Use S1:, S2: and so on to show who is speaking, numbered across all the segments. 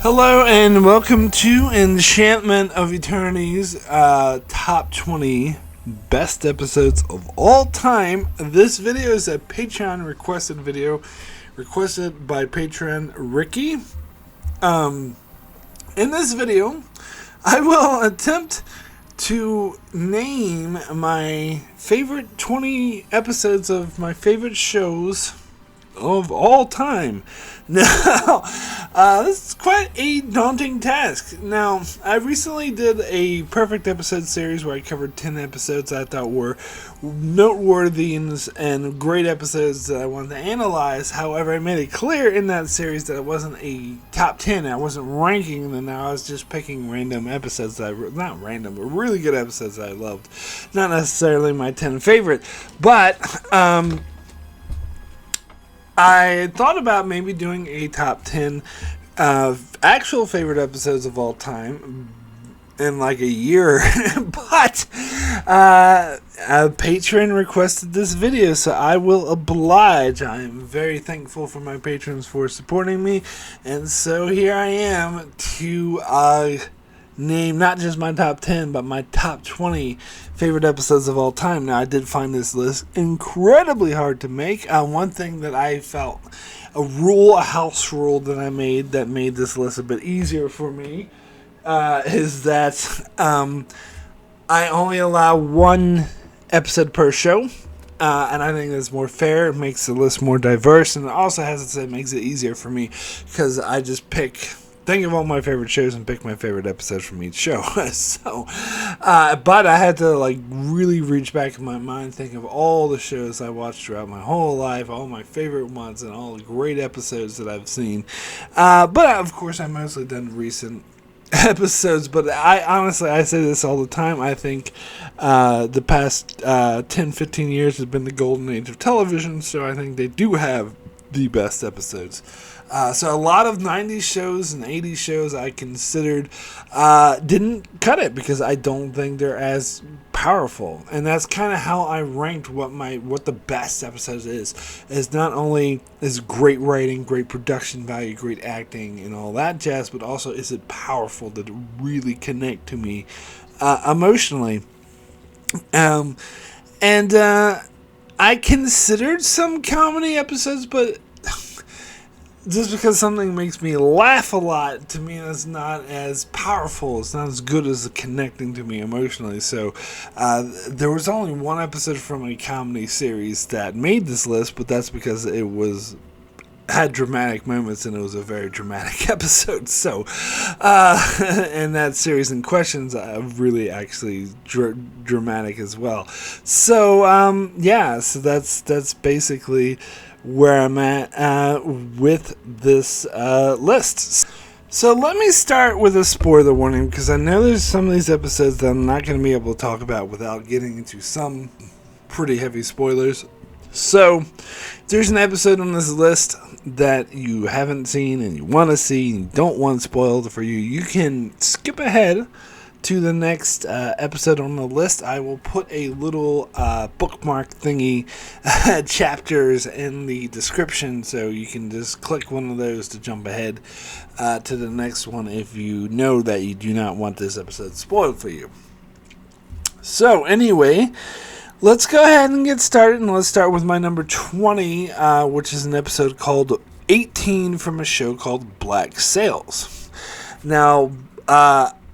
S1: Hello and welcome to Enchantment of Eternity's top 20 best episodes of all time. This video is a Patreon requested video, requested by patron Ricky. In this video, I will attempt to name my favorite 20 episodes of my favorite shows of all time. Now, this is quite a daunting task. Now, I recently did a perfect episode series where I covered 10 episodes I thought were noteworthy and great episodes that I wanted to analyze. However, I made it clear in that series that it wasn't a top 10. I wasn't ranking them. I was just picking random episodes that not random, but really good episodes that I loved. Not necessarily my 10 favorite, but I thought about maybe doing a top 10 actual favorite episodes of all time in like a year, but a patron requested this video, so I will oblige. I am very thankful for my patrons for supporting me, and so here I am to name not just my top 10, but my top 20 favorite episodes of all time. Now, I did find this list incredibly hard to make. One thing that I felt, a house rule that I made that made this list a bit easier for me, is that I only allow one episode per show. And I think that's more fair. It makes the list more diverse, and it also makes it easier for me because I just think of all my favorite shows and pick my favorite episodes from each show. But I had to really reach back in my mind, think of all the shows I watched throughout my whole life, all my favorite ones, and all the great episodes that I've seen. But of course, I've mostly done recent episodes, but I say this all the time. I think the past 10-15 years has been the golden age of television, so I think they do have the best episodes. So a lot of 90s shows and 80s shows I considered didn't cut it because I don't think they're as powerful. And that's kind of how I ranked what the best episodes is not only is great writing, great production value, great acting, and all that jazz, but also is it powerful? Did it really connect to me emotionally? And I considered some comedy episodes, but just because something makes me laugh a lot, to me that's not as powerful. It's not as good as connecting to me emotionally. So there was only one episode from a comedy series that made this list, but that's because it had dramatic moments and it was a very dramatic episode. So and that series in question's really actually dramatic as well. So so that's basically where I'm at with this list. So let me start with a spoiler warning, because I know there's some of these episodes that I'm not going to be able to talk about without getting into some pretty heavy spoilers. So there's an episode on this list that you haven't seen and you want to see and you don't want spoiled for you. You can skip ahead to the next episode on the list. I will put a little bookmark thingy chapters in the description, so you can just click one of those to jump ahead to the next one if you know that you do not want this episode spoiled for you. So anyway, let's go ahead and get started, and let's start with my number 20, which is an episode called 18 from a show called Black Sails. Now,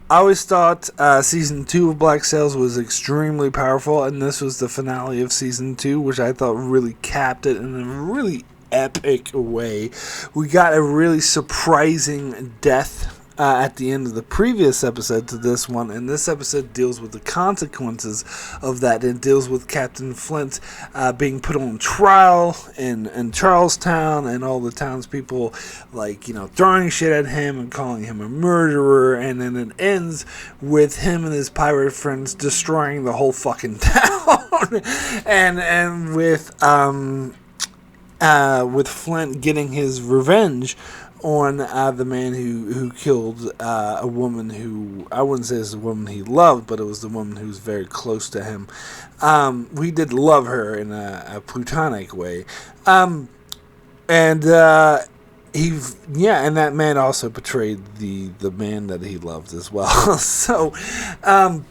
S1: I always thought Season 2 of Black Sails was extremely powerful, and this was the finale of Season 2, which I thought really capped it in a really epic way. We got a really surprising death at the end of the previous episode to this one, and this episode deals with the consequences of that. It deals with Captain Flint being put on trial in Charlestown, and all the townspeople throwing shit at him and calling him a murderer, and then it ends with him and his pirate friends destroying the whole fucking town and with Flint getting his revenge on the man who killed a woman who, I wouldn't say is the woman he loved, but it was the woman who was very close to him. We did love her in a platonic way. And and that man also betrayed the man that he loved as well. Um,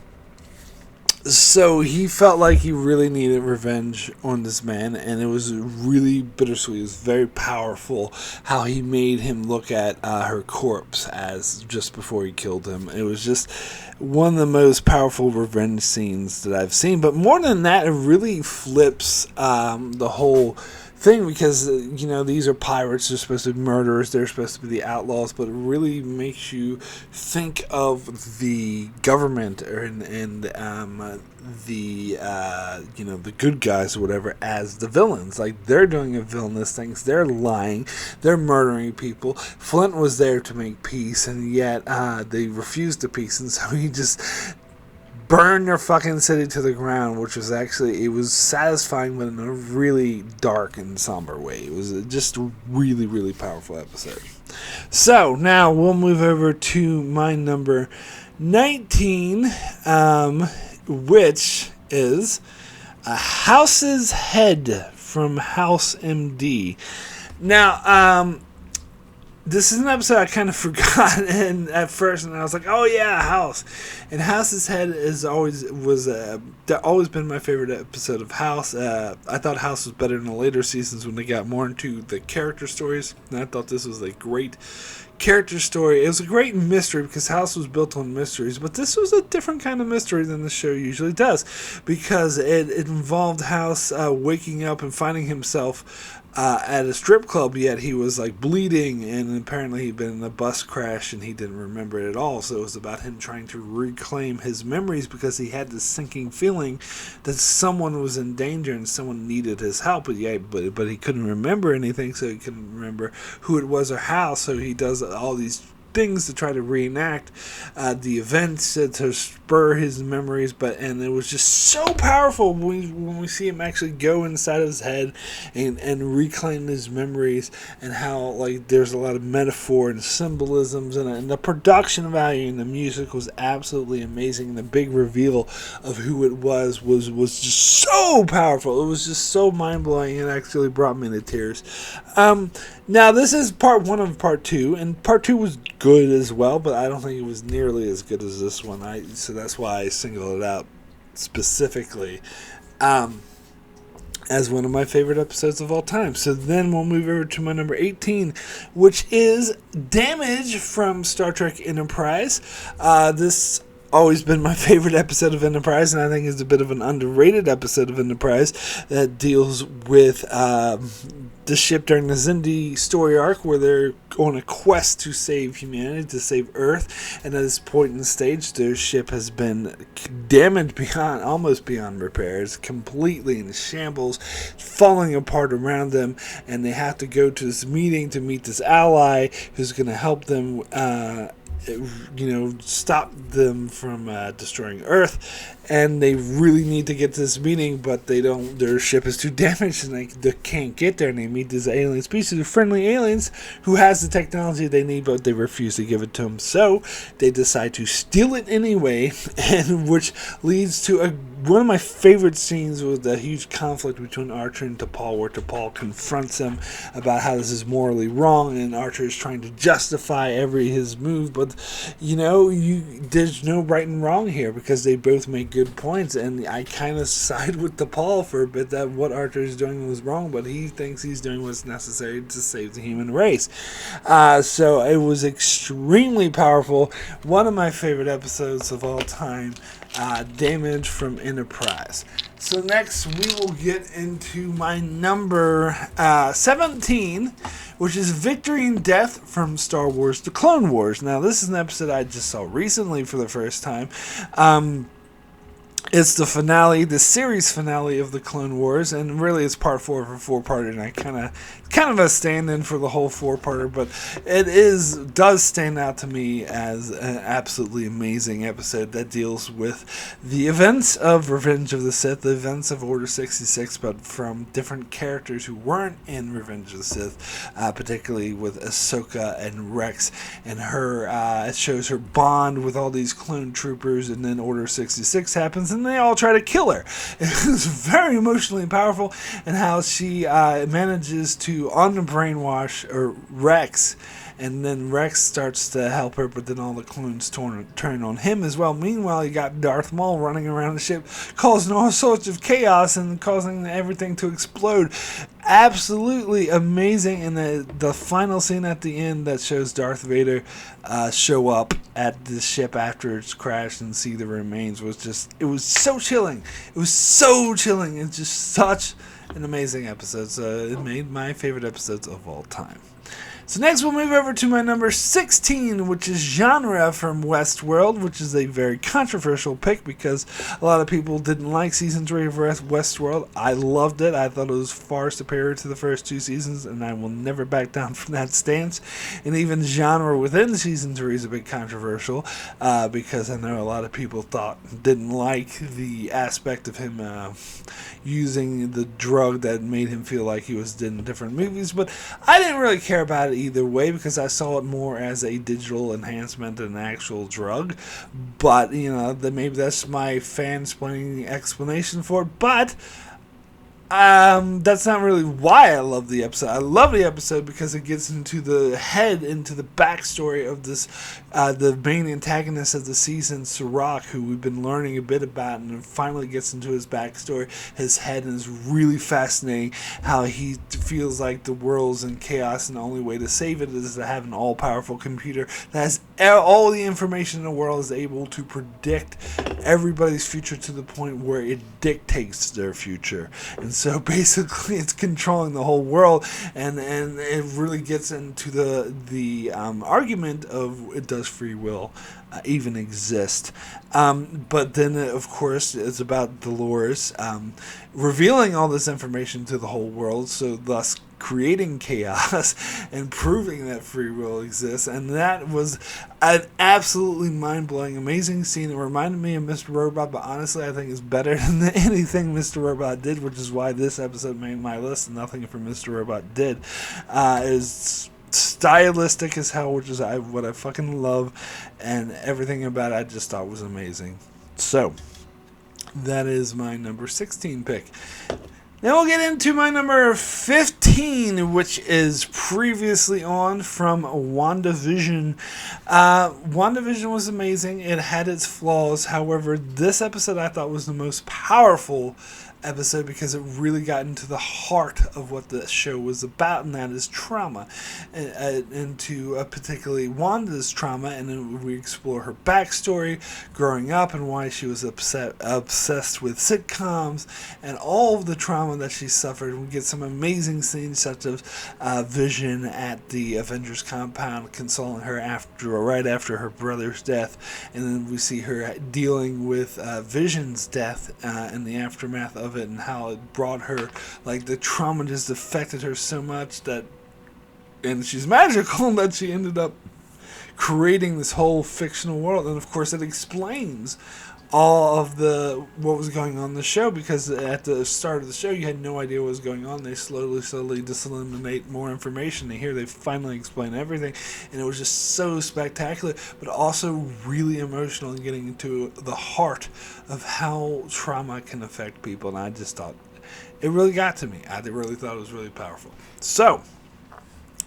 S1: so he felt like he really needed revenge on this man, and it was really bittersweet. It was very powerful how he made him look at her corpse as just before he killed him. It was just one of the most powerful revenge scenes that I've seen. But more than that, it really flips the whole thing, because these are pirates. They're supposed to be murderers. They're supposed to be the outlaws, but it really makes you think of the government and the the good guys or whatever as the villains. Like, they're doing villainous things. They're lying. They're murdering people. Flint was there to make peace, and yet they refused the peace, and so he just burn their fucking city to the ground, which was actually, it was satisfying, but in a really dark and somber way. It was just a really, really powerful episode. So, now we'll move over to my number 19, which is House's Head from House MD. Now, this is an episode I kind of forgot at first, and I was like, "Oh yeah, House." And House's Head always been my favorite episode of House. I thought House was better in the later seasons when they got more into the character stories, and I thought this was a great character story. It was a great mystery because House was built on mysteries, but this was a different kind of mystery than the show usually does, because it involved House waking up and finding himself at a strip club, yet he was like bleeding, and apparently he'd been in a bus crash and he didn't remember it at all. So it was about him trying to reclaim his memories, because he had this sinking feeling that someone was in danger and someone needed his help, but he couldn't remember anything, so he couldn't remember who it was or how. So he does all these things to try to reenact the events to spur his memories, and it was just so powerful when we see him actually go inside his head and reclaim his memories, and how like there's a lot of metaphor and symbolisms, and the production value and the music was absolutely amazing, and the big reveal of who it was just so powerful. It was just so mind-blowing, and actually brought me to tears. Now this is part 1 of part 2, and part 2 was good as well, but I don't think it was nearly as good as this one. So that's why I singled it out specifically as one of my favorite episodes of all time. So then we'll move over to my number 18, which is Damage from Star Trek Enterprise. This always been my favorite episode of Enterprise, and I think it's a bit of an underrated episode of Enterprise that deals with the ship during the Xindi story arc, where they're on a quest to save humanity, to save Earth, and at this point in the stage, their ship has been damaged almost beyond repair. It's completely in shambles, falling apart around them, and they have to go to this meeting to meet this ally who's going to help them stop them from destroying Earth. And they really need to get to this meeting, but their ship is too damaged, and they can't get there. And they meet this alien species of friendly aliens who has the technology they need, but they refuse to give it to them. So they decide to steal it anyway, and which leads to one of my favorite scenes with the huge conflict between Archer and T'Pol, where T'Pol confronts him about how this is morally wrong, and Archer is trying to justify his move, but there's no right and wrong here, because they both make good points, and I kind of side with T'Pol for a bit that what Archer is doing was wrong, but he thinks he's doing what's necessary to save the human race. So it was extremely powerful. One of my favorite episodes of all time. Damage from Enterprise. So next we will get into my number 17, which is Victory and Death from Star Wars The Clone Wars. Now this is an episode I just saw recently for the first time. It's the finale, the series finale of the Clone Wars, and really it's part 4 of a 4-parter, and I kind of a stand-in for the whole 4-parter, but it does stand out to me as an absolutely amazing episode that deals with the events of Revenge of the Sith, the events of Order 66, but from different characters who weren't in Revenge of the Sith, particularly with Ahsoka and Rex, and her, it shows her bond with all these clone troopers, and then Order 66 happens, and they all try to kill her. It was very emotionally powerful, and how she manages to to unbrainwash or Rex, and then Rex starts to help her, but then all the clones turn on him as well. Meanwhile, you got Darth Maul running around the ship, causing all sorts of chaos and causing everything to explode. Absolutely amazing. And the final scene at the end that shows Darth Vader show up at the ship after it's crashed and see the remains it was so chilling. It was so chilling. It's just such an amazing episode. So it made my favorite episodes of all time. So next we'll move over to my number 16, which is Genre from Westworld, which is a very controversial pick because a lot of people didn't like Season 3 of Westworld. I loved it. I thought it was far superior to the first 2 seasons, and I will never back down from that stance. And even Genre within Season 3 is a bit controversial because I know a lot of people didn't like the aspect of him using the drug that made him feel like he was in different movies, but I didn't really care about it either way because I saw it more as a digital enhancement than an actual drug. But maybe that's my fan-splaining explanation for it. But that's not really why I love the episode. I love the episode because it gets into the backstory of this, the main antagonist of the season, Serac, who we've been learning a bit about, and it finally gets into his backstory, his head, and it's really fascinating how he feels like the world's in chaos and the only way to save it is to have an all-powerful computer that has all the information in the world, is able to predict everybody's future to the point where it dictates their future. And so basically it's controlling the whole world, and it really gets into the argument of, does free will even exist? But then of course it's about Dolores revealing all this information to the whole world, so thus creating chaos and proving that free will exists. And that was an absolutely mind-blowing, amazing scene. It reminded me of Mr. Robot, but honestly I think it's better than anything Mr. Robot did, which is why this episode made my list and nothing from Mr. Robot did. Is stylistic as hell, which is what I fucking love, and everything about it I just thought was amazing. So that is my number 16 pick. Now we'll get into my number 15, which is previously on from WandaVision. WandaVision was amazing. It had its flaws. However, this episode I thought was the most powerful episode because it really got into the heart of what the show was about, and that is trauma, into particularly Wanda's trauma, and then we explore her backstory growing up and why she was obsessed with sitcoms and all of the trauma that she suffered. We get some amazing scenes such as Vision at the Avengers compound consoling her right after her brother's death, and then we see her dealing with Vision's death in the aftermath of it, and how it brought her, like, the trauma just affected her so much that, and she's magical, that she ended up creating this whole fictional world. And of course it explains all of what was going on in the show, because at the start of the show you had no idea what was going on. They slowly disseminate more information, and here they finally explain everything, and it was just so spectacular, but also really emotional and getting into the heart of how trauma can affect people. And I just thought it really got to me. I really thought it was really powerful. So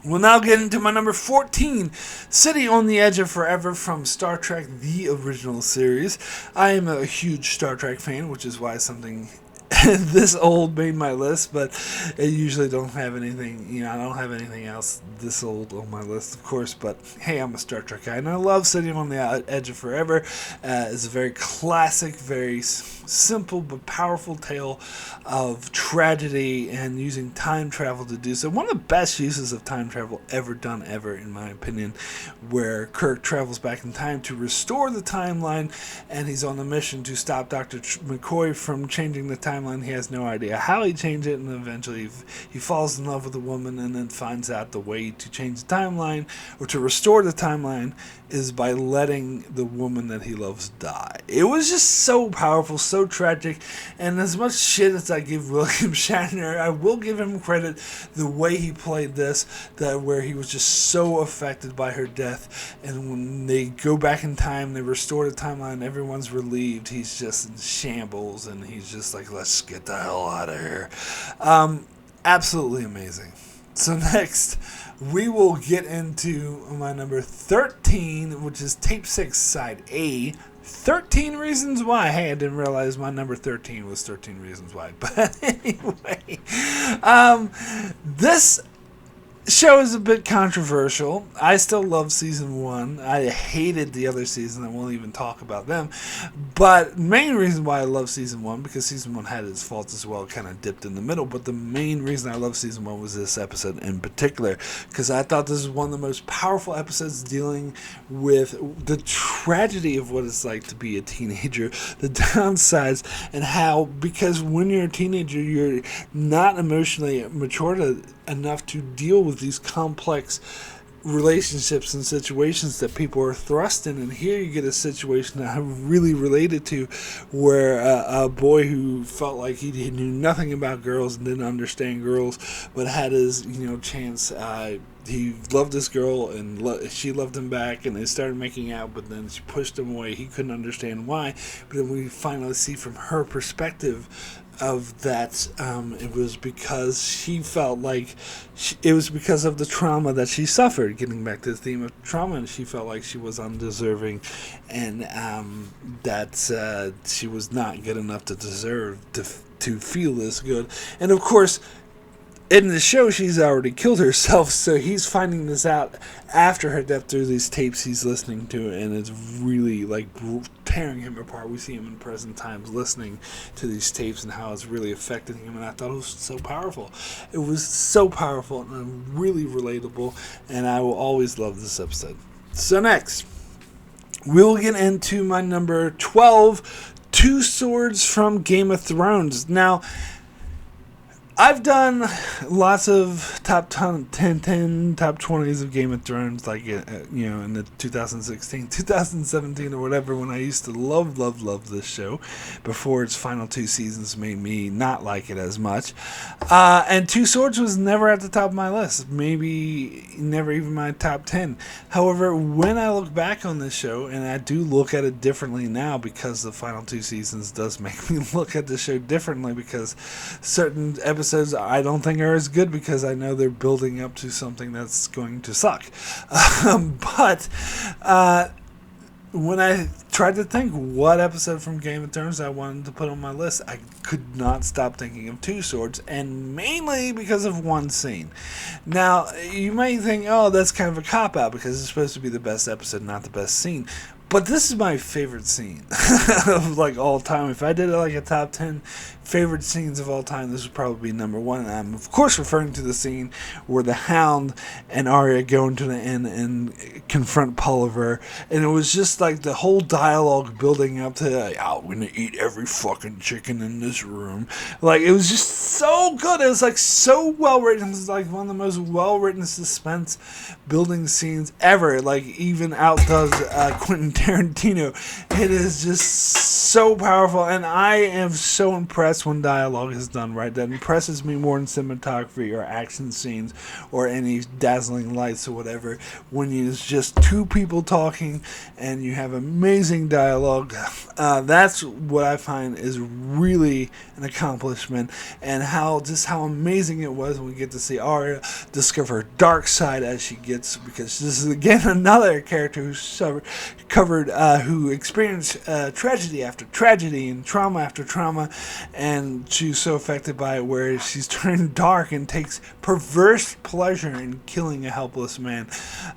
S1: we'll now get into my number 14, City on the Edge of Forever from Star Trek, the original series. I am a huge Star Trek fan, which is why something this old made my list, but I usually don't have anything, I don't have anything else this old on my list, of course, but hey, I'm a Star Trek guy, and I love City on the Edge of Forever. It's a very classic, very simple but powerful tale of tragedy and using time travel to do so. One of the best uses of time travel ever done, in my opinion, where Kirk travels back in time to restore the timeline, and he's on a mission to stop Dr. McCoy from changing the timeline. He has no idea how he changed it, and eventually he falls in love with a woman and then finds out the way to change the timeline, or to restore the timeline, is by letting the woman that he loves die. It was just so powerful, so tragic, and as much shit as I give William Shatner, I will give him credit the way he played this, that where he was just so affected by her death, and when they go back in time, they restore the timeline, everyone's relieved, he's just in shambles, and he's just like, let's get the hell out of here. Absolutely amazing. So next, we will get into my number 13, which is Tape 6, Side A. 13 Reasons Why. Hey, I didn't realize my number 13 was 13 Reasons Why. But anyway, this show is a bit controversial. I still love season 1. I hated the other season. I won't even talk about them. But main reason why I love season 1, because season 1 had its faults as well, kind of dipped in the middle. But the main reason I love season 1 was this episode in particular, because I thought this was one of the most powerful episodes dealing with the tragedy of what it's like to be a teenager, the downsides, and how, because when you're a teenager, you're not emotionally mature enough to deal with these complex relationships and situations that people are thrust in. And here you get a situation that I really related to, where a boy who felt like he knew nothing about girls and didn't understand girls, but had his chance. He loved this girl and she loved him back, and they started making out, but then she pushed him away. He couldn't understand why, but then we finally see from her perspective of that, it was because she felt like it was because of the trauma that she suffered, getting back to the theme of trauma, and she felt like she was undeserving, and that she was not good enough to deserve to feel this good. And of course, in the show, she's already killed herself, so he's finding this out after her death through these tapes he's listening to, and it's really like tearing him apart. We see him in present times listening to these tapes and how it's really affecting him, and I thought it was so powerful. It was so powerful and really relatable, and I will always love this episode. So next, we'll get into my number 12, Two Swords from Game of Thrones. Now, I've done lots of top 10, top 20s of Game of Thrones, like, in the 2016, 2017 or whatever, when I used to love this show before its final 2 seasons made me not like it as much. And Two Swords was never at the top of my list, maybe never even my top 10. However, when I look back on this show, and I do look at it differently now because the final 2 seasons does make me look at the show differently, because certain episodes I don't think are as good because I know they're building up to something that's going to suck. But when I tried to think what episode from Game of Thrones I wanted to put on my list, I could not stop thinking of Two Swords, and mainly because of one scene. Now, you might think, oh, that's kind of a cop-out because it's supposed to be the best episode, not the best scene. But this is my favorite scene of all time. If I did it like a top 10 favorite scenes of all time, this would probably be number 1. And I'm of course referring to the scene where the Hound and Arya go into the inn and confront Pulliver. And it was just like the whole dialogue building up to, I'm gonna eat every fucking chicken in this room. Like, it was just so good. It was like so well written. It was like one of the most well written suspense building scenes ever. Like, even outdoes Quentin Tarantino. It is just so powerful, and I am so impressed when dialogue is done right. That impresses me more than cinematography or action scenes or any dazzling lights or whatever. When it's just two people talking and you have amazing dialogue, that's what I find is really an accomplishment. And how amazing it was when we get to see Arya discover her dark side as she gets, because this is again another character who experienced tragedy after tragedy and trauma after trauma, and she's so affected by it where she's turned dark and takes perverse pleasure in killing a helpless man.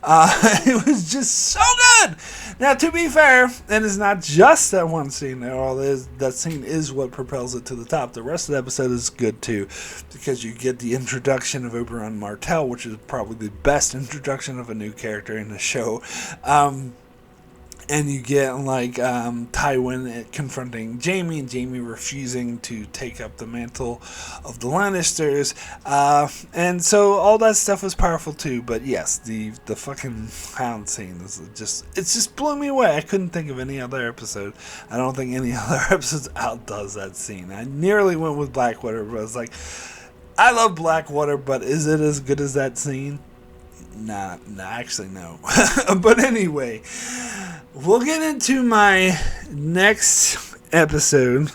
S1: It was just so good. Now, to be fair, and it's not just that one scene. That scene is what propels it to the top. The rest of the episode is good too, because you get the introduction of Oberyn Martell, which is probably the best introduction of a new character in the show. And you get Tywin confronting Jaime, and Jaime refusing to take up the mantle of the Lannisters, and so all that stuff was powerful too. But yes, the fucking Hound scene it just blew me away. I couldn't think of any other episode. I don't think any other episode outdoes that scene. I nearly went with Blackwater, but I was like, I love Blackwater, but is it as good as that scene? Nah, actually no. But anyway, we'll get into my next episode,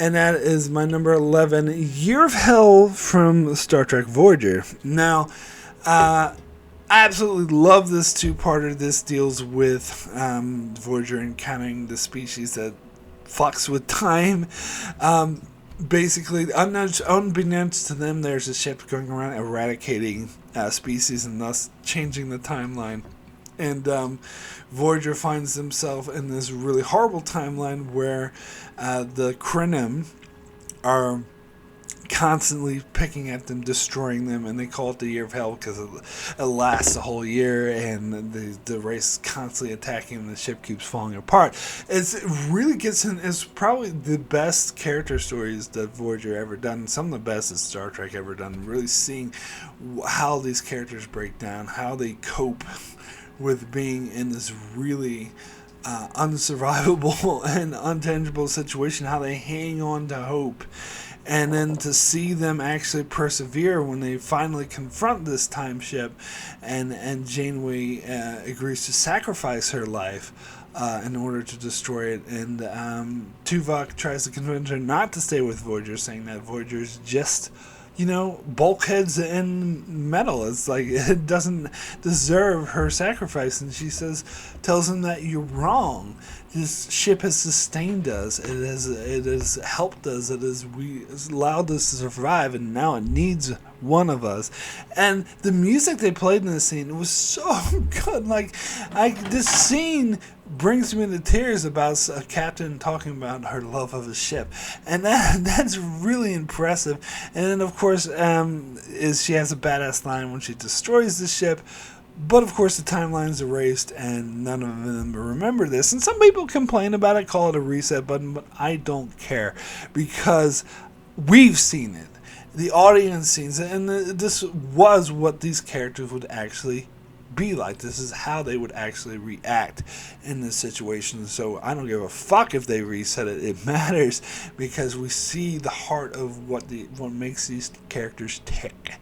S1: and that is my number 11, Year of Hell from Star Trek Voyager. Now, I absolutely love this two-parter. This deals with Voyager encountering the species that fucks with time. Basically, unbeknownst to them, there's a ship going around eradicating species and thus changing the timeline. And Voyager finds himself in this really horrible timeline where the Krenim are constantly picking at them, destroying them, and they call it the Year of Hell because it lasts a whole year, and the race is constantly attacking, and the ship keeps falling apart. It really gets in. It's probably the best character stories that Voyager ever done. Some of the best that Star Trek ever done. Really seeing how these characters break down, how they cope with being in this really unsurvivable and untangible situation, how they hang on to hope, and then to see them actually persevere when they finally confront this time ship, and Janeway agrees to sacrifice her life in order to destroy it, and Tuvok tries to convince her not to stay with Voyager, saying that Voyager is just bulkheads and metal. It's like it doesn't deserve her sacrifice, and she tells him that you're wrong. This ship has sustained us. It has helped us. It has allowed us to survive, and now it needs one of us. And the music they played in this scene was so good. This scene brings me to tears about a captain talking about her love of a ship, and that's really impressive. And then of course she has a badass line when she destroys the ship. But of course the timeline's erased and none of them remember this. And some people complain about it, call it a reset button, but I don't care because we've seen it. The audience sees it, and this was what these characters would actually be like. This is how they would actually react in this situation. So I don't give a fuck if they reset it. It matters because we see the heart of what makes these characters tick,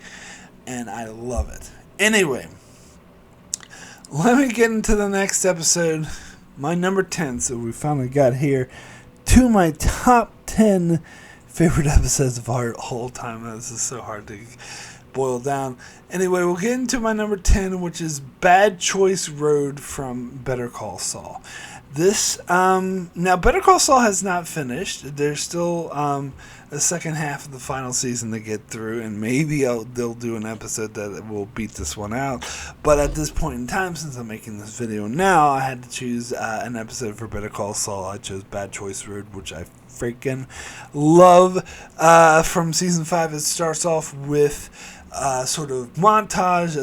S1: and I love it. Anyway, let me get into the next episode, my number 10. So we finally got here to my top 10 favorite episodes of our whole time. This is so hard to boil down. Anyway, we'll get into my number 10, which is Bad Choice Road from Better Call Saul. This, now Better Call Saul has not finished. There's still the second half of the final season to get through, and maybe they'll do an episode that will beat this one out. But at this point in time, since I'm making this video now, I had to choose an episode for Better Call Saul. I chose Bad Choice Road, which I freaking love. From season 5, it starts off with sort of montage.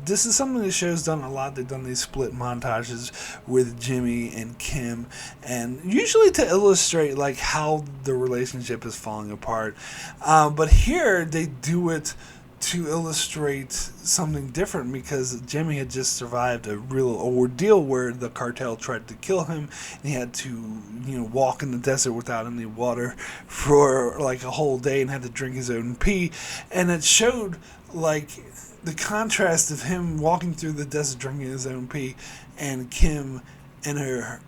S1: This is something the show's done a lot. They've done these split montages with Jimmy and Kim, and usually to illustrate like how the relationship is falling apart. But here they do it to illustrate something different because Jimmy had just survived a real ordeal where the cartel tried to kill him, and he had to walk in the desert without any water for like a whole day and had to drink his own pee. And it showed like the contrast of him walking through the desert drinking his own pee and Kim in her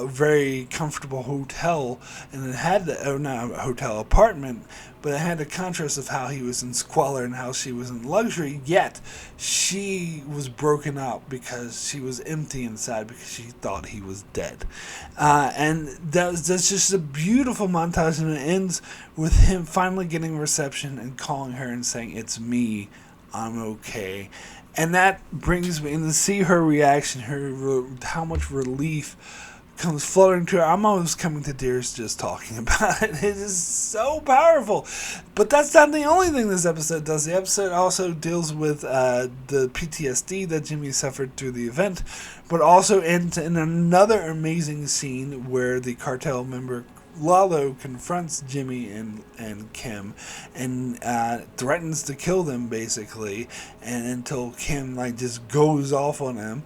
S1: very comfortable hotel, and it had not a hotel apartment, but it had the contrast of how he was in squalor and how she was in luxury, yet she was broken up because she was empty inside because she thought he was dead. And that's just a beautiful montage, and it ends with him finally getting reception and calling her and saying, "It's me, I'm okay." And that brings me, and to see her reaction, how much relief comes flooding to her. I'm almost coming to tears just talking about it. It is so powerful. But that's not the only thing this episode does. The episode also deals with the PTSD that Jimmy suffered through the event, but also ends in another amazing scene where the cartel member Lalo confronts Jimmy and Kim and threatens to kill them basically, and until Kim just goes off on him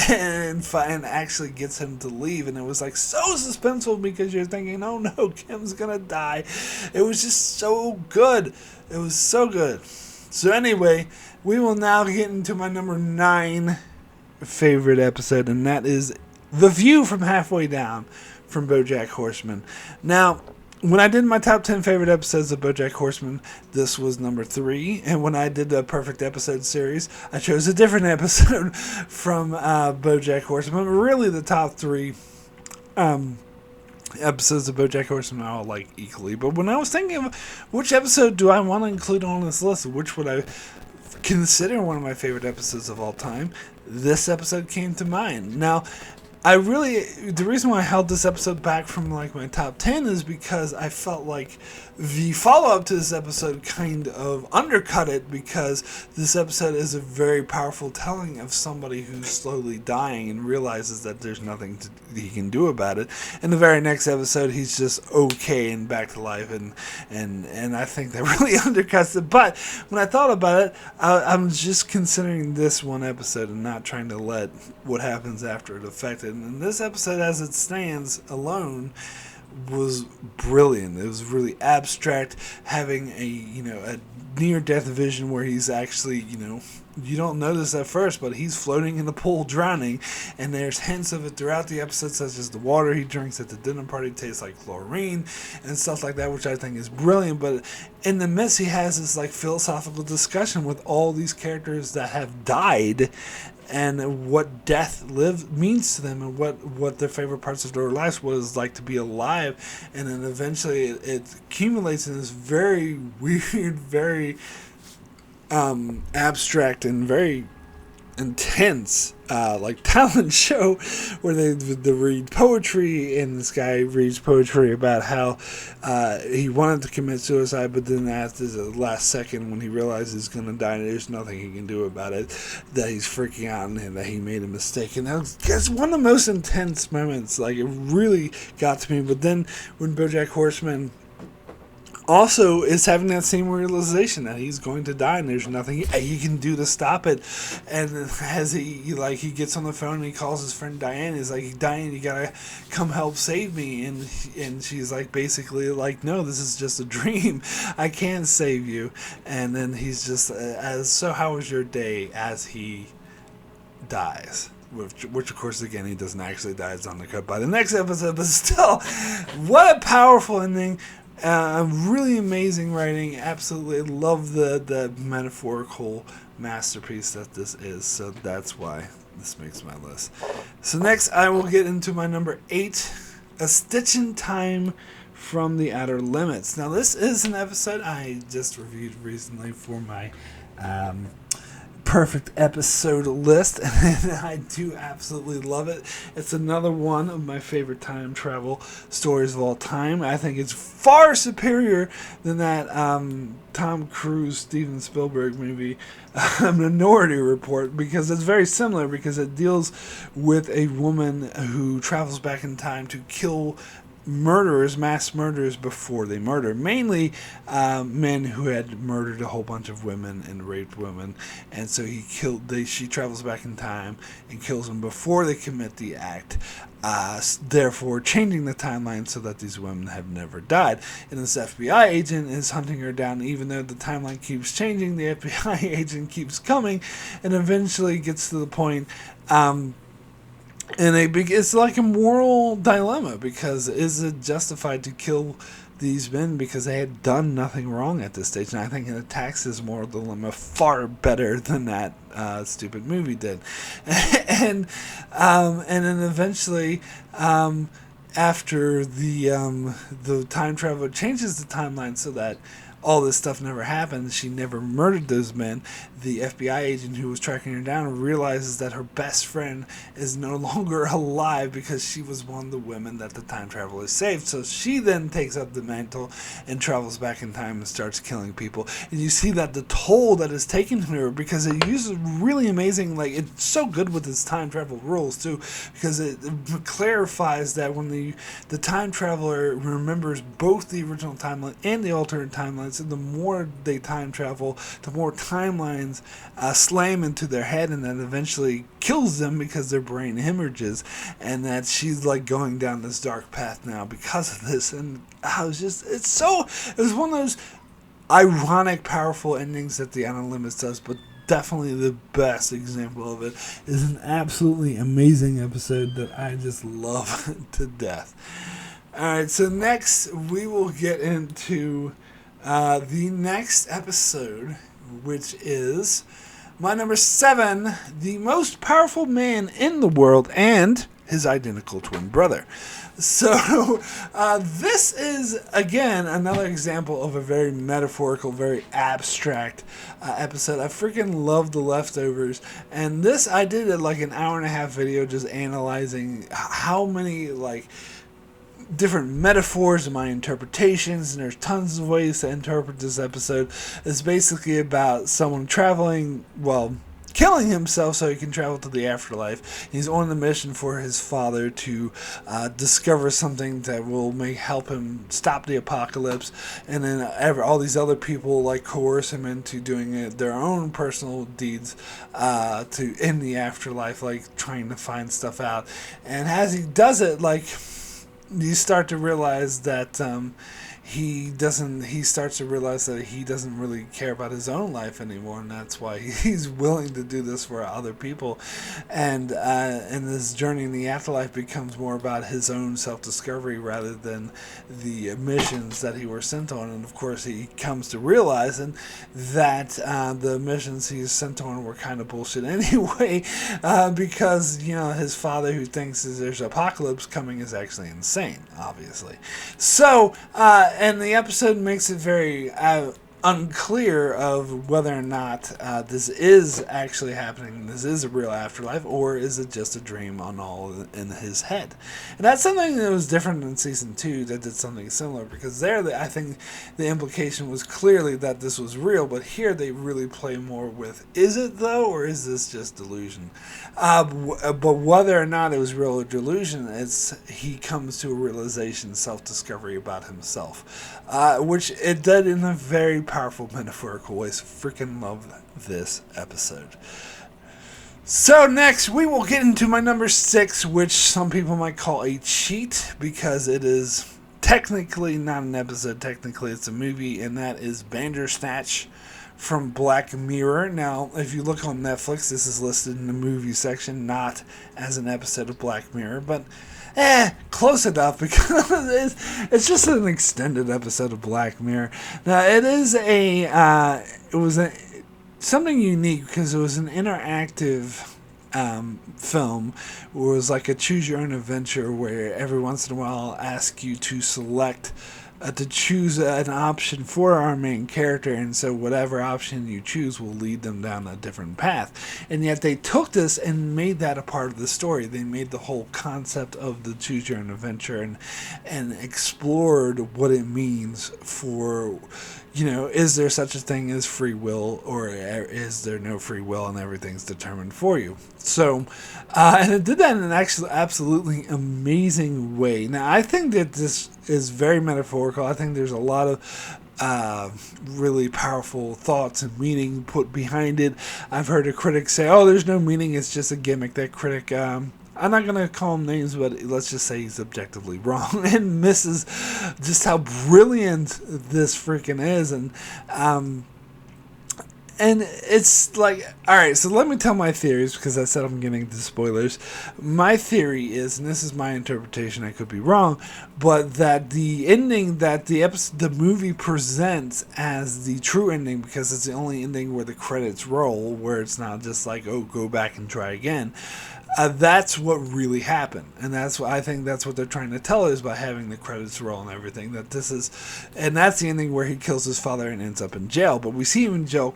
S1: and actually gets him to leave. And it was so suspenseful because you're thinking, oh no, Kim's gonna die. It was just so good. It was so good. So anyway, we will now get into my number 9 favorite episode, and that is The View from Halfway Down from BoJack Horseman. Now, when I did my top 10 favorite episodes of BoJack Horseman, this was number 3. And when I did the perfect episode series, I chose a different episode from BoJack Horseman. Really, the top 3 episodes of BoJack Horseman I all like equally. But when I was thinking of which episode do I want to include on this list, which would I consider one of my favorite episodes of all time, this episode came to mind. Now, the reason why I held this episode back from like my top 10 is because I felt like the follow-up to this episode kind of undercut it, because this episode is a very powerful telling of somebody who's slowly dying and realizes that there's nothing he can do about it. In the very next episode, he's just okay and back to life, and I think that really undercuts it. But when I thought about it, I'm just considering this one episode and not trying to let what happens after it affect it. And this episode, as it stands alone, was brilliant. It was really abstract, having a near-death vision where he's actually, you don't notice at first, but he's floating in the pool drowning, and there's hints of it throughout the episode, such as the water he drinks at the dinner party tastes like chlorine and stuff like that, which I think is brilliant. But in the midst, he has this like philosophical discussion with all these characters that have died, and what death means to them, and what their favorite parts of their lives was like to be alive. And then eventually it accumulates in this very weird, very abstract and very intense like talent show where they read poetry, and this guy reads poetry about how he wanted to commit suicide, but then at the last second, when he realizes he's going to die and there's nothing he can do about it, that he's freaking out and that he made a mistake. And that's one of the most intense moments. Like, it really got to me. But then when BoJack Horseman also is having that same realization that he's going to die and there's nothing he can do to stop it, and as he gets on the phone and he calls his friend Diane, he's like, Diane, you gotta come help save me, and she's like, basically like, no, this is just a dream, I can't save you. And then he's just so how was your day, as he dies, which of course again he doesn't actually die, it's undercut by the next episode, but still, what a powerful ending. Really amazing writing. Absolutely love the metaphorical masterpiece that this is. So that's why this makes my list. So next I will get into my number 8, A Stitch in Time from the Outer Limits. Now this is an episode I just reviewed recently for my perfect episode list, and I do absolutely love it. It's another one of my favorite time travel stories of all time. I think it's far superior than that Tom Cruise, Steven Spielberg movie, Minority Report, because it's very similar, because it deals with a woman who travels back in time to kill mass murderers before they murder, mainly men who had murdered a whole bunch of women and raped women, and so she travels back in time and kills them before they commit the act, therefore changing the timeline so that these women have never died. And this FBI agent is hunting her down. Even though the timeline keeps changing, the FBI agent keeps coming, and eventually gets to the point and it's like a moral dilemma, because is it justified to kill these men because they had done nothing wrong at this stage? And I think it attacks this moral dilemma far better than that stupid movie did. And then eventually, after the time traveler changes the timeline so that all this stuff never happened, she never murdered those men, the FBI agent who was tracking her down realizes that her best friend is no longer alive because she was one of the women that the time traveler saved. So she then takes up the mantle and travels back in time and starts killing people. And you see that the toll that is taken to her, because it uses really amazing, like, it's so good with its time travel rules too, because it clarifies that when the time traveler remembers both the original timeline and the alternate timelines, and the more they time travel, the more timelines slam into their head, and then eventually kills them because their brain hemorrhages, and that she's like going down this dark path now because of this. And it was one of those ironic, powerful endings that the Outer Limits does, but definitely the best example of it is an absolutely amazing episode that I just love to death. Alright, so next we will get into the next episode, which is my number 7, the most powerful man in the world and his identical twin brother. So, this is, again, another example of a very metaphorical, very abstract episode. I freaking love The Leftovers. And this, I did like an hour and a half video just analyzing how many, like, different metaphors and my interpretations, and there's tons of ways to interpret this episode. It's basically about someone traveling, well, killing himself so he can travel to the afterlife. He's on the mission for his father to discover something that will help him stop the apocalypse, and then all these other people like coerce him into doing their own personal deeds to end the afterlife, like trying to find stuff out. And as he does it, like, you start to realize that he starts to realize that he doesn't really care about his own life anymore, and that's why he's willing to do this for other people. And this journey in the afterlife becomes more about his own self-discovery rather than the missions that he was sent on. And of course he comes to realizing that the missions he was sent on were kind of bullshit anyway, because his father, who thinks there's an apocalypse coming, is actually insane, obviously. So and the episode makes it very unclear of whether or not this is actually happening, this is a real afterlife, or is it just a dream on all in his head. And that's something that was different in season 2 that did something similar, because there I think the implication was clearly that this was real, but here they really play more with, is it though, or is this just delusion? But whether or not it was real or delusion, he comes to a realization, self-discovery about himself, which it did in a very powerful metaphorical way. So freaking love this episode. So next we will get into my number 6, which some people might call a cheat, because it is technically not an episode, technically it's a movie, and that is Bandersnatch from Black Mirror. Now, if you look on Netflix, this is listed in the movie section, not as an episode of Black Mirror, but close enough, because it's just an extended episode of Black Mirror. Now, it was something unique, because it was an interactive film. It was like a choose your own adventure, where every once in a while I'll ask you to select to choose an option for our main character, and so whatever option you choose will lead them down a different path. And yet they took this and made that a part of the story. They made the whole concept of the choose your own adventure and explored what it means for, is there such a thing as free will, or is there no free will and everything's determined for you? So, and it did that in an absolutely amazing way. Now, I think that this is very metaphorical. I think there's a lot of really powerful thoughts and meaning put behind it. I've heard a critic say, oh, there's no meaning, it's just a gimmick. That critic, I'm not going to call him names, but let's just say he's objectively wrong and misses just how brilliant this freaking is. And it's like, alright, so let me tell my theories, because I said I'm getting into spoilers. My theory is, and this is my interpretation, I could be wrong, but that the ending that the movie presents as the true ending, because it's the only ending where the credits roll, where it's not just like, oh, go back and try again. That's what really happened, and that's what I think. That's what they're trying to tell us by having the credits roll and everything. That this is, and that's the ending where he kills his father and ends up in jail. But we see him in jail,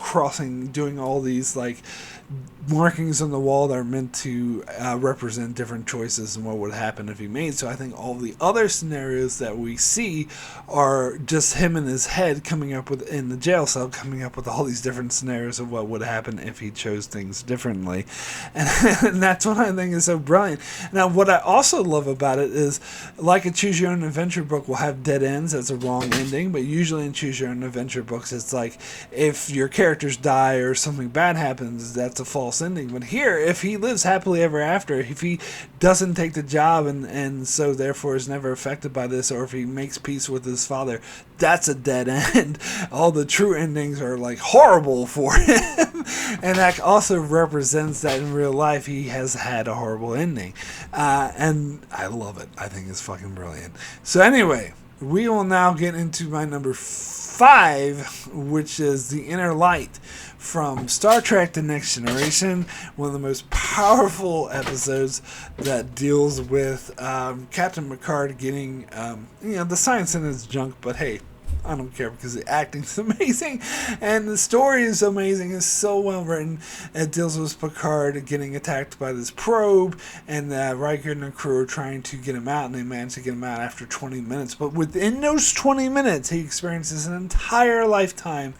S1: doing all these like markings on the wall that are meant to represent different choices and what would happen if he made. So I think all the other scenarios that we see are just him in his head coming up with, in the jail cell, coming up with all these different scenarios of what would happen if he chose things differently. And that's what I think is so brilliant. Now, what I also love about it is, like a Choose Your Own Adventure book will have dead ends, that's a wrong ending, but usually in Choose Your Own Adventure books, it's like if your characters die or something bad happens, that's a false ending. But here, if he lives happily ever after, if he doesn't take the job and so therefore is never affected by this, or if he makes peace with his father, that's a dead end. All the true endings are like horrible for him. And that also represents that in real life he has had had a horrible ending. And I love it. I think it's fucking brilliant. So anyway, we will now get into my number 5, which is The Inner Light from Star Trek The Next Generation, one of the most powerful episodes that deals with Captain Picard getting, the science in his junk, but hey, I don't care because the acting's amazing and the story is amazing. It's so well written. It deals with Picard getting attacked by this probe, and Riker and the crew are trying to get him out, and they manage to get him out after 20 minutes. But within those 20 minutes, he experiences an entire lifetime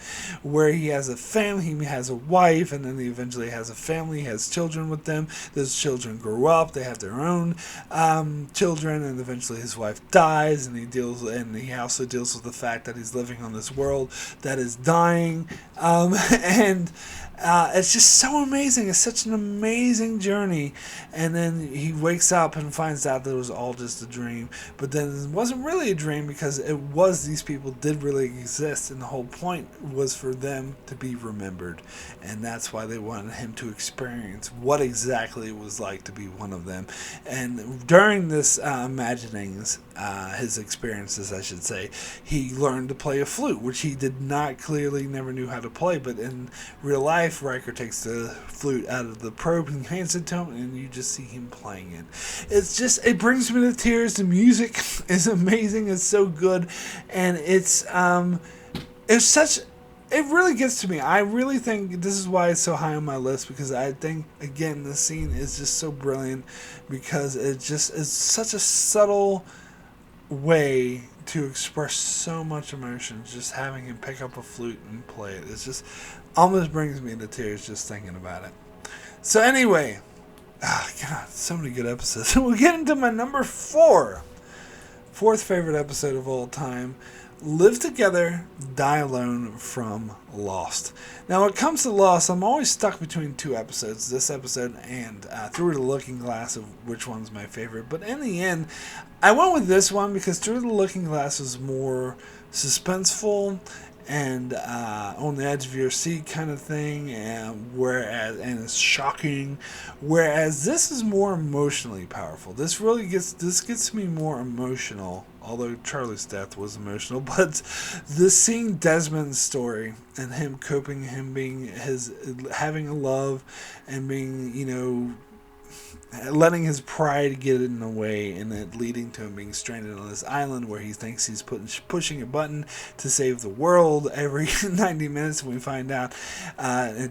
S1: where he has a family, he has a wife, and then he eventually has a family, he has children with them. Those children grow up, they have their own children, and eventually his wife dies, and he also deals with the fact that he's living on this world that is dying, and it's just so amazing. It's such an amazing journey. And then he wakes up and finds out that it was all just a dream, but then it wasn't really a dream because these people did really exist, and the whole point was for them to be remembered, and that's why they wanted him to experience what exactly it was like to be one of them. And during this imaginings, his experiences, I should say, he learned to play a flute, which he did not never knew how to play, but in real life, Riker takes the flute out of the probe and hands it to him, and you just see him playing it. It brings me to tears. The music is amazing. It's so good, and it really gets to me. I really think this is why it's so high on my list, because I think, again, the scene is just so brilliant because it just is such a subtle way to express so much emotion. Just having him pick up a flute and play it, it's just almost brings me to tears just thinking about it. So anyway, God, so many good episodes. We'll get into my number 4. Fourth favorite episode of all time, Live Together, Die Alone from Lost. Now, when it comes to Lost, I'm always stuck between 2 episodes, this episode and Through the Looking Glass, of which one's my favorite. But in the end, I went with this one because Through the Looking Glass is more suspenseful and on the edge of your seat kind of thing, and it's shocking, whereas this is more emotionally powerful. This gets me more emotional, although Charlie's death was emotional. But seeing Desmond's story and him coping, having a love and being, letting his pride get in the way, and it leading to him being stranded on this island where he thinks he's pushing a button to save the world every 90 minutes. And we find out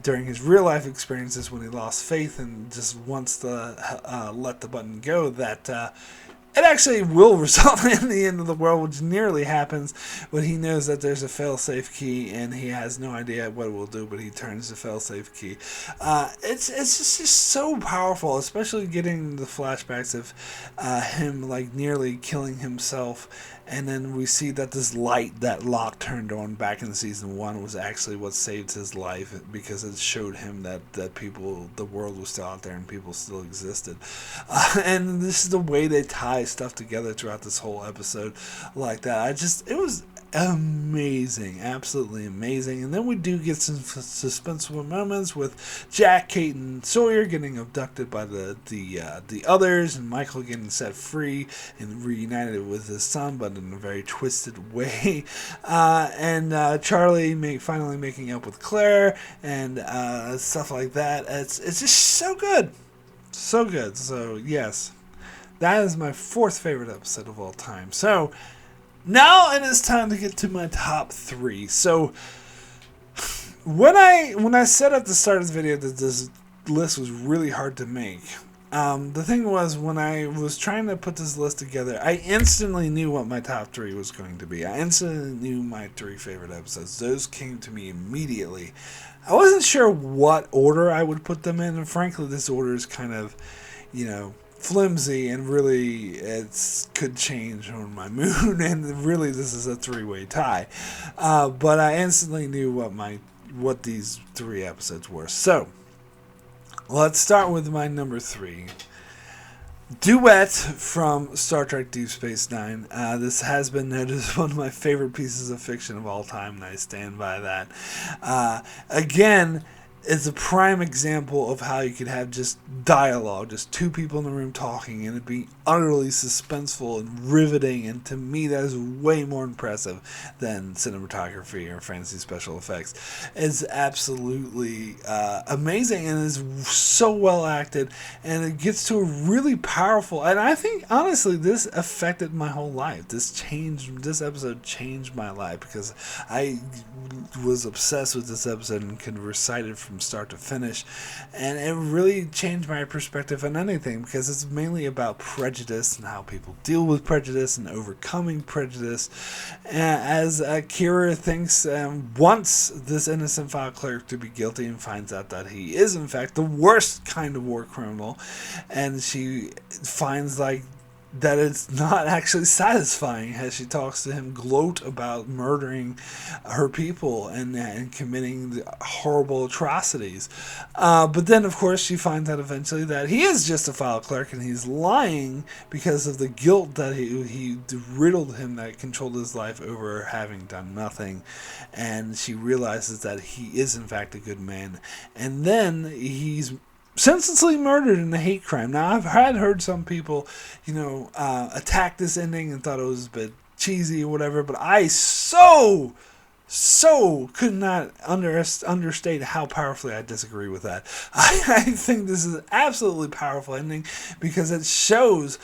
S1: during his real life experiences when he lost faith and just wants to let the button go, that it actually will result in the end of the world, which nearly happens, but he knows that there's a fail-safe key, and he has no idea what it will do, but he turns the fail-safe key. It's just so powerful, especially getting the flashbacks of him nearly killing himself, and then we see that this light that Locke turned on back in season 1 was actually what saved his life, because it showed him that the world was still out there and people still existed. And this is the way they tie stuff together throughout this whole episode like that. It was amazing, absolutely amazing. And then we do get some suspenseful moments with Jack, Kate, and Sawyer getting abducted by the others, and Michael getting set free and reunited with his son, but in a very twisted way. And Charlie finally making up with Claire and stuff like that. It's just so good, so good. So yes, that is my 4th favorite episode of all time. So now it is time to get to my top 3. So when I said at the start of the video that this list was really hard to make, the thing was, when I was trying to put this list together, I instantly knew what my top 3 was going to be. I instantly knew my 3 favorite episodes. Those came to me immediately. I wasn't sure what order I would put them in, and frankly, this order is kind of, flimsy, and really it could change on my mood, and really this is a 3-way tie. But I instantly knew what these 3 episodes were. So let's start with my number 3. Duet from Star Trek Deep Space Nine. This has been noted as one of my favorite pieces of fiction of all time, and I stand by that. Again, is a prime example of how you could have just dialogue, just two people in the room talking, and it be utterly suspenseful and riveting. And to me, that is way more impressive than cinematography or fancy special effects. It's absolutely amazing, and is so well acted, and it gets to a really powerful. And I think honestly, this affected my whole life. This episode changed my life because I was obsessed with this episode and could recite it from start to finish, and it really changed my perspective on anything because it's mainly about prejudice and how people deal with prejudice and overcoming prejudice. As Kira thinks wants this innocent file clerk to be guilty and finds out that he is in fact the worst kind of war criminal, and she finds that it's not actually satisfying as she talks to him gloat about murdering her people and committing horrible atrocities. But then, of course, she finds out eventually that he is just a file clerk and he's lying because of the guilt that he riddled him, that controlled his life over having done nothing. And she realizes that he is, in fact, a good man. And then he's senselessly murdered in a hate crime. Now, I've heard some people, attack this ending and thought it was a bit cheesy or whatever, but I so could not understate how powerfully I disagree with that. I think this is an absolutely powerful ending because it shows,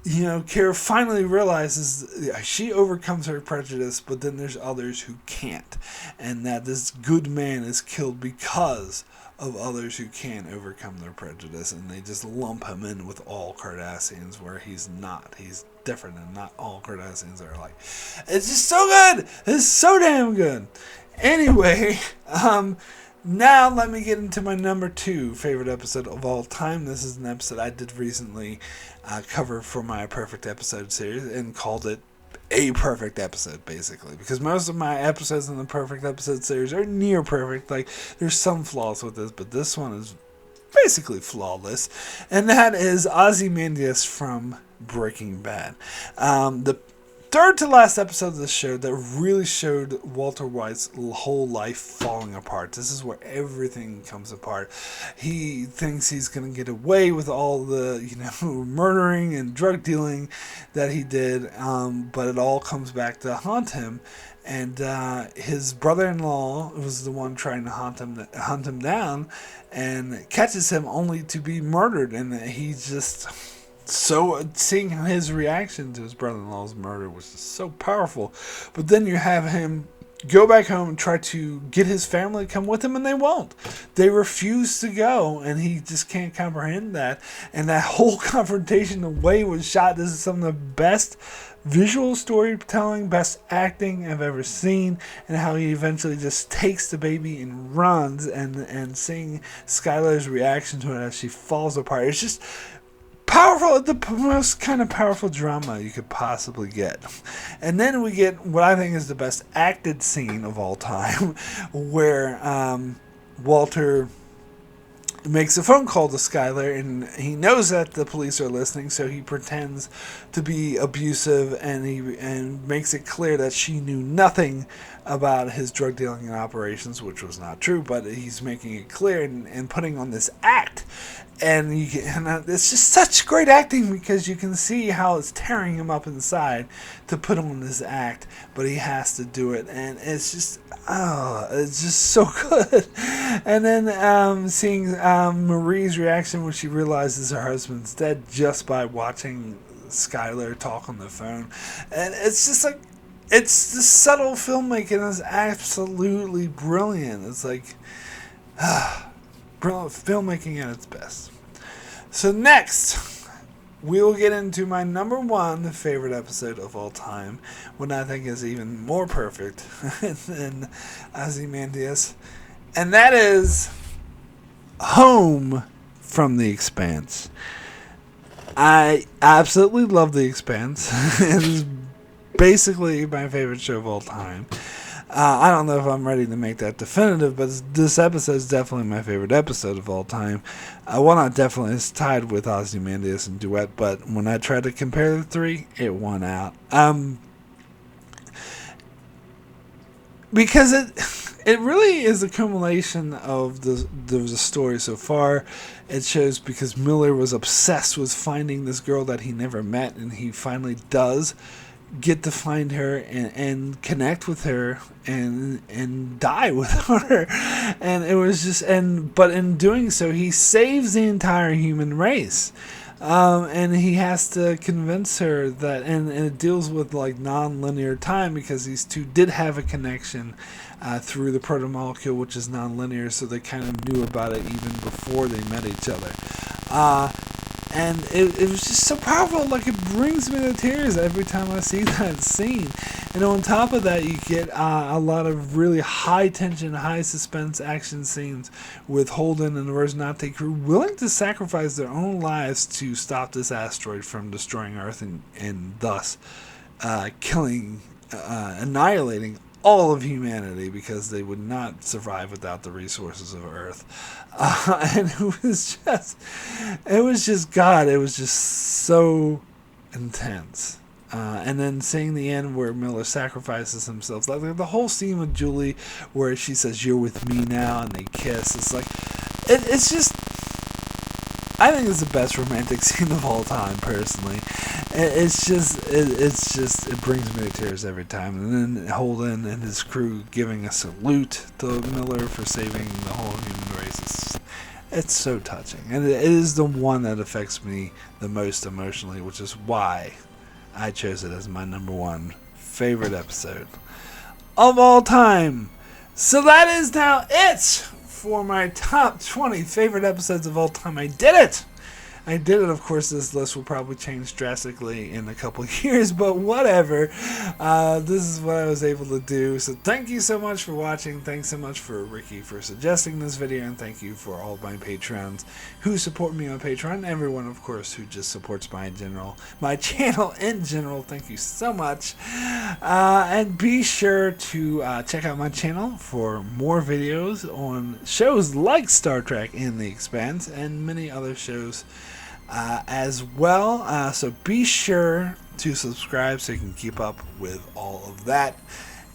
S1: Kira finally realizes she overcomes her prejudice, but then there's others who can't, and that this good man is killed because of others who can't overcome their prejudice, and they just lump him in with all Cardassians, where he's not. He's different, and not all Cardassians are like. It's just so good. It's so damn good. Anyway, now let me get into my number 2 favorite episode of all time. This is an episode I did recently cover for my Perfect Episode series and called it a perfect episode, basically, because most of my episodes in the Perfect Episode series are near perfect. There's some flaws with this, but this one is basically flawless, and that is Ozymandias from Breaking Bad. The third to last episode of this show that really showed Walter White's whole life falling apart. This is where everything comes apart. He thinks he's going to get away with all the, murdering and drug dealing that he did, but it all comes back to haunt him. And his brother-in-law was the one trying to hunt him down, and catches him only to be murdered. And he's just so seeing his reaction to his brother-in-law's murder was just so powerful. But then you have him go back home and try to get his family to come with him, and they won't. They refuse to go, and he just can't comprehend that. And that whole confrontation, the way it was shot, this is some of the best visual storytelling, best acting I've ever seen, and how he eventually just takes the baby and runs, and seeing Skylar's reaction to it as she falls apart. It's just powerful, the most kind of powerful drama you could possibly get. And then we get what I think is the best acted scene of all time, where Walter makes a phone call to Skylar, and he knows that the police are listening, so he pretends to be abusive, and makes it clear that she knew nothing about his drug dealing and operations, which was not true, but he's making it clear and putting on this act. And it's just such great acting because you can see how it's tearing him up inside to put on this act, but he has to do it, and it's just so good. And then seeing Marie's reaction when she realizes her husband's dead just by watching Skylar talk on the phone, and it's just it's the subtle filmmaking is absolutely brilliant. It's brilliant filmmaking at its best. So next, we will get into my number 1 favorite episode of all time, what I think is even more perfect than Ozymandias, and that is Home from The Expanse. I absolutely love The Expanse. It is basically my favorite show of all time. I don't know if I'm ready to make that definitive, but this episode is definitely my favorite episode of all time. Well, not definitely. It's tied with Ozymandias and Duet, but when I tried to compare the three, it won out. because it really is a culmination of the story so far. It shows because Miller was obsessed with finding this girl that he never met, and he finally does get to find her and connect with her and die with her. And it was just, but in doing so he saves the entire human race. And he has to convince her that, and it deals with like non-linear time, because these two did have a connection through the protomolecule, which is non-linear, so they kind of knew about it even before they met each other. And it was just so powerful. Like, it brings me to tears every time I see that scene. And on top of that, you get a lot of really high tension, high suspense action scenes with Holden and the Resonate crew willing to sacrifice their own lives to stop this asteroid from destroying Earth and thus annihilating all of humanity, because they would not survive without the resources of Earth. And it was just God. It was just so intense. And then seeing the end where Miller sacrifices himself, like the whole scene with Julie where she says, "You're with me now," and they kiss. It's like, it's just, I think it's the best romantic scene of all time, personally. It brings me to tears every time. And then Holden and his crew giving a salute to Miller for saving the whole human race. It's so touching. And it is the one that affects me the most emotionally, which is why I chose it as my number one favorite episode of all time. So that is now it for my top 20 favorite episodes of all time. I did it! Of course. This list will probably change drastically in a couple of years, but whatever. This is what I was able to do. So thank you so much for watching. Thanks so much for Ricky for suggesting this video, and thank you for all my patrons who support me on Patreon. Everyone, of course, who just supports my channel in general. Thank you so much. And be sure to check out my channel for more videos on shows like Star Trek and The Expanse and many other shows as well. So be sure to subscribe so you can keep up with all of that.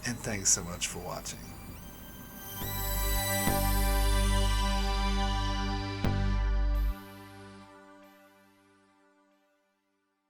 S1: And thanks so much for watching.